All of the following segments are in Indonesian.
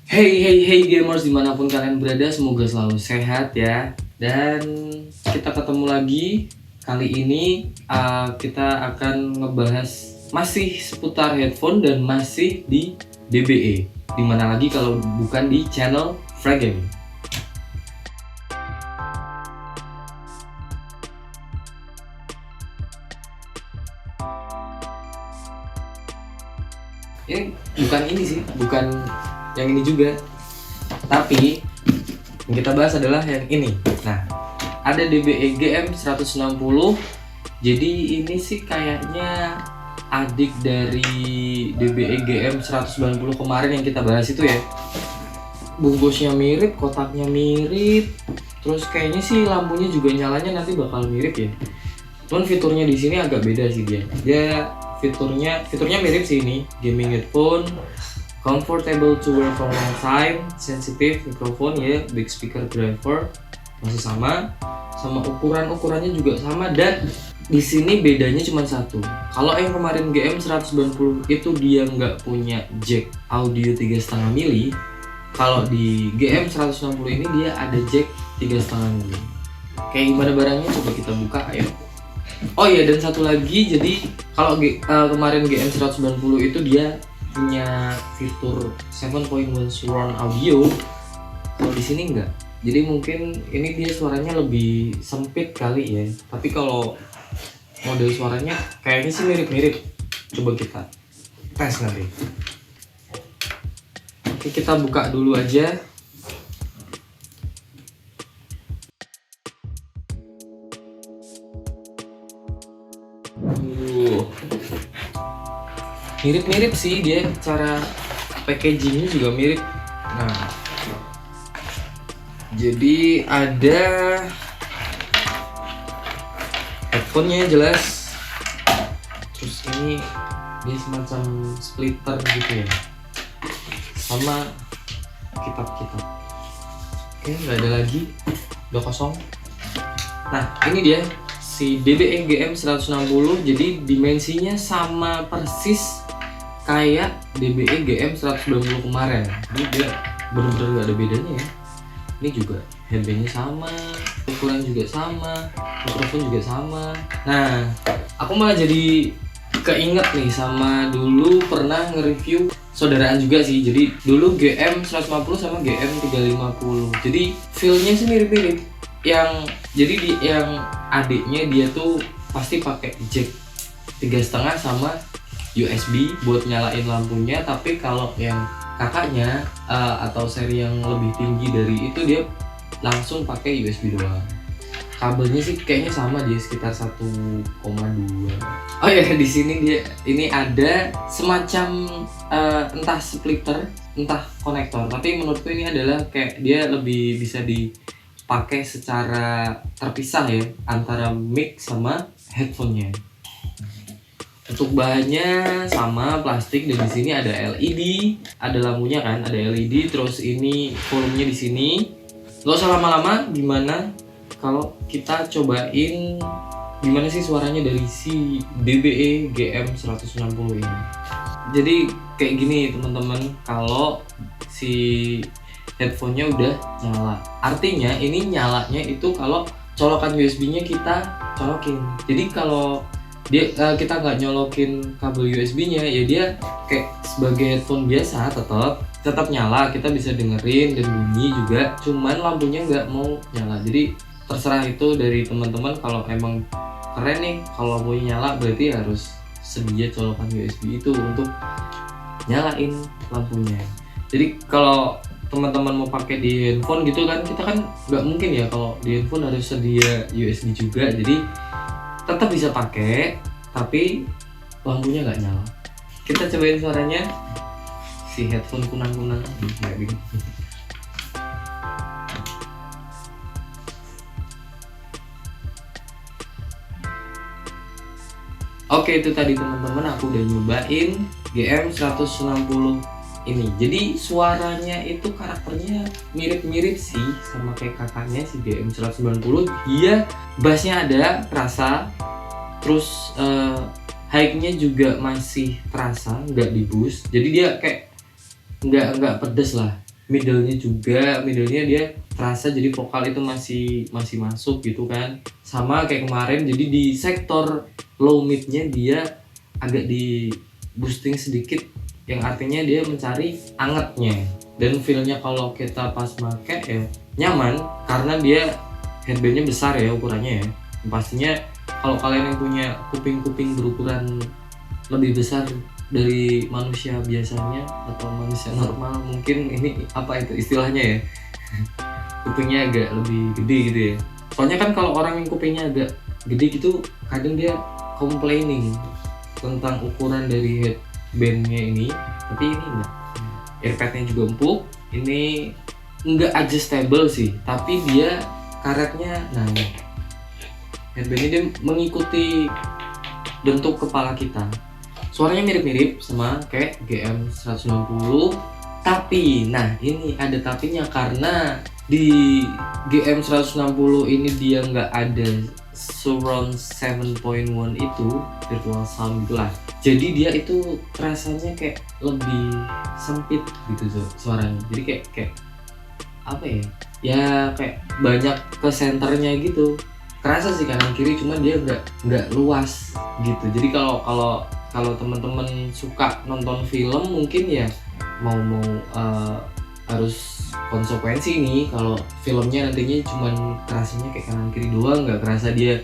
Hey gamers dimanapun kalian berada, semoga selalu sehat ya. Dan kita ketemu lagi. Kali ini kita akan ngebahas masih seputar headphone dan masih di DBE. Dimana lagi kalau bukan di channel Fragame. Ini bukan ini sih, bukan yang ini juga. Tapi yang kita bahas adalah yang ini. Nah, ada DBE GM 160. Jadi ini sih kayaknya adik dari DBE GM 190 kemarin yang kita bahas itu ya. Bungkusnya mirip, kotaknya mirip. Terus kayaknya sih lampunya juga nyalanya nanti bakal mirip ya. Cuman fiturnya di sini agak beda sih dia. Fiturnya mirip sih ini, gaming headphone, comfortable to wear for long time, sensitive microphone ya, big speaker driver masih sama ukurannya juga sama, dan di sini bedanya cuma satu. Kalau yang kemarin GM 190 itu dia nggak punya jack audio 3,5 mili, kalau di GM 160 ini dia ada jack 3,5 mili. Kayak gimana barangnya, coba kita buka ayo. Oh iya, dan satu lagi, jadi kalau kemarin GM 190 itu dia punya fitur 7.1 surround audio, kalau di sini enggak. Jadi mungkin ini dia suaranya lebih sempit kali ya. Tapi kalau model suaranya kayaknya sih mirip-mirip. Coba kita tes nanti. Oke, kita buka dulu aja. Mirip-mirip sih dia, cara packagingnya juga mirip. Nah, jadi ada headphone-nya jelas. Terus ini dia semacam splitter gitu ya, sama kitab-kitab. Oke, nggak ada lagi, udah kosong. Nah, ini dia si DBE GM 160. Jadi dimensinya sama persis kayak DBE GM 120 kemarin. Ini dia bener-bener gak ada bedanya ya. Ini juga headbandnya sama, ukuran juga sama, mikrofon juga sama. Nah, aku malah jadi keinget nih sama dulu pernah nge-review saudaraan juga sih. Jadi dulu GM 150 sama GM 350. Jadi feel-nya sih mirip-mirip. Yang adiknya dia tuh pasti pakai jack 3,5 sama USB buat nyalain lampunya, tapi kalau yang kakaknya atau seri yang lebih tinggi dari itu dia langsung pakai USB doang. Kabelnya sih kayaknya sama dia sekitar 1,2. Oh ya, di sini ini ada semacam entah splitter, entah konektor, tapi menurutku ini adalah kayak dia lebih bisa dipakai secara terpisah ya antara mic sama headphone-nya. Untuk bahannya sama plastik, dan di sini ada LED, ada lampunya kan, ada LED. Terus ini volumenya di sini. Gak usah lama-lama, gimana kalau kita cobain gimana sih suaranya dari si DBE GM 160 ini. Jadi kayak gini teman-teman, kalau si headphone-nya udah nyala. Artinya ini nyalanya itu kalau colokan USB-nya kita colokin. Jadi kalau kita nggak nyolokin kabel USB-nya ya, dia kayak sebagai headphone biasa tetap nyala, kita bisa dengerin dan bunyi juga, cuman lampunya nggak mau nyala. Jadi terserah itu dari teman-teman. Kalau emang keren nih kalau lampunya nyala, berarti harus sedia colokan USB itu untuk nyalain lampunya. Jadi kalau teman-teman mau pakai di handphone gitu kan, kita kan nggak mungkin ya kalau di handphone harus sedia USB juga. Jadi tetap bisa pakai, tapi lampunya nggak nyala. Kita cobain suaranya si headphone kunang-kunang kayak gini. Oke, itu tadi teman-teman, aku udah nyobain GM 160 ini. Jadi suaranya itu karakternya mirip-mirip sih sama kayak kakaknya si GM 190. Dia bassnya ada terasa, terus high-nya juga masih terasa, nggak di boost. Jadi dia kayak nggak pedes lah. middle-nya dia terasa, jadi vokal itu masih masuk gitu kan. Sama kayak kemarin, jadi di sektor low mid-nya dia agak di boosting sedikit, yang artinya dia mencari angetnya. Dan feel-nya kalau kita pas make ya nyaman, karena dia headband-nya besar ya ukurannya ya. Pastinya kalau kalian yang punya kuping-kuping berukuran lebih besar dari manusia biasanya atau manusia normal, mungkin ini apa itu istilahnya ya, kupingnya agak lebih gede gitu ya. Soalnya kan kalau orang yang kupingnya agak gede gitu kadang dia complaining tentang ukuran dari headbandnya ini, tapi ini enggak. Airpadnya juga empuk, ini enggak adjustable sih, tapi dia karetnya, nah headbandnya dia mengikuti bentuk kepala kita. Suaranya mirip-mirip sama kayak GM 190, tapi nah ini ada tapinya, karena di GM 160 ini dia nggak ada surround 7.1 itu virtual sound gitu lah. Jadi dia itu rasanya kayak lebih sempit gitu suaranya. Jadi kayak apa ya? Ya kayak banyak ke senternya gitu. Kerasa sih kanan kiri, cuma dia nggak luas gitu. Jadi kalau teman-teman suka nonton film mungkin ya mau harus konsekuensi nih. Kalau filmnya nantinya cuman kerasanya kayak kanan kiri doang, nggak kerasa dia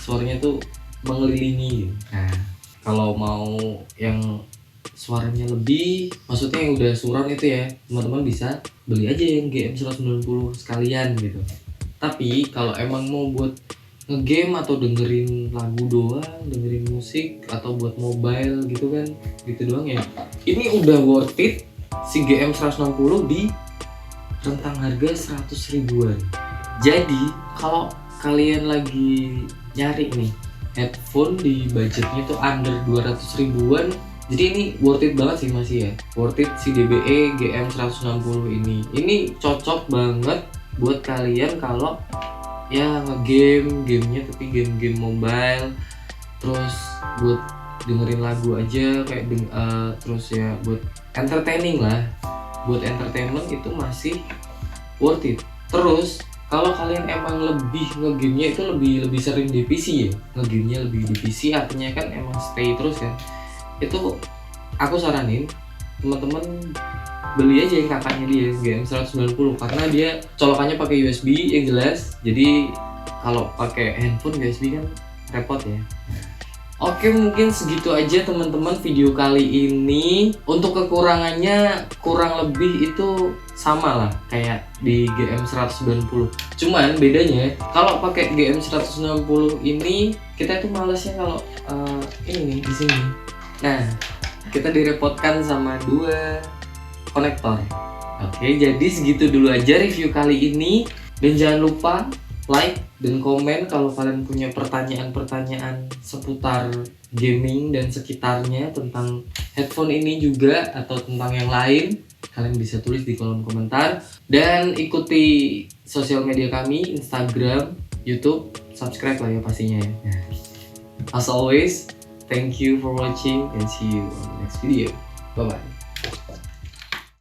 suaranya tuh mengelilingi. Nah kalau mau yang suaranya lebih, maksudnya yang udah surround itu ya, teman-teman bisa beli aja yang GM 190 sekalian gitu. Tapi kalau emang mau buat ngegame atau dengerin lagu doang, dengerin musik, atau buat mobile gitu kan, gitu doang ya, ini udah worth it si GM 160 di rentang harga 100 ribuan. Jadi kalau kalian lagi nyari nih headphone di budgetnya tuh under 200 ribuan, jadi ini worth it banget sih masih ya, worth it si DBE GM 160 ini. Ini cocok banget buat kalian kalau ya gamenya tapi game mobile, terus buat dengerin lagu aja kayak terus ya buat entertaining lah, buat entertainment itu masih worth it. Terus kalau kalian emang lebih ngegamenya itu lebih sering di PC ya, ngegamenya lebih di PC, artinya kan emang stay terus kan, itu aku saranin teman-teman beli aja yang kakaknya dia GM 190, karena dia colokannya pakai USB yang jelas. Jadi kalau pakai handphone USB kan repot ya. Oke, mungkin segitu aja teman-teman video kali ini. Untuk kekurangannya kurang lebih itu sama lah kayak di GM 190. Cuman bedanya kalau pakai GM 160 ini kita tuh malesnya kalau ini nih di sini. Nah, kita direpotkan sama dua konektor. Oke, jadi segitu dulu aja review kali ini. Dan jangan lupa like dan komen kalau kalian punya pertanyaan-pertanyaan seputar gaming dan sekitarnya tentang headphone ini juga, atau tentang yang lain. Kalian bisa tulis di kolom komentar. Dan ikuti sosial media kami, Instagram, YouTube, subscribe lah ya pastinya ya. As always, thank you for watching and see you on the next video. Bye bye.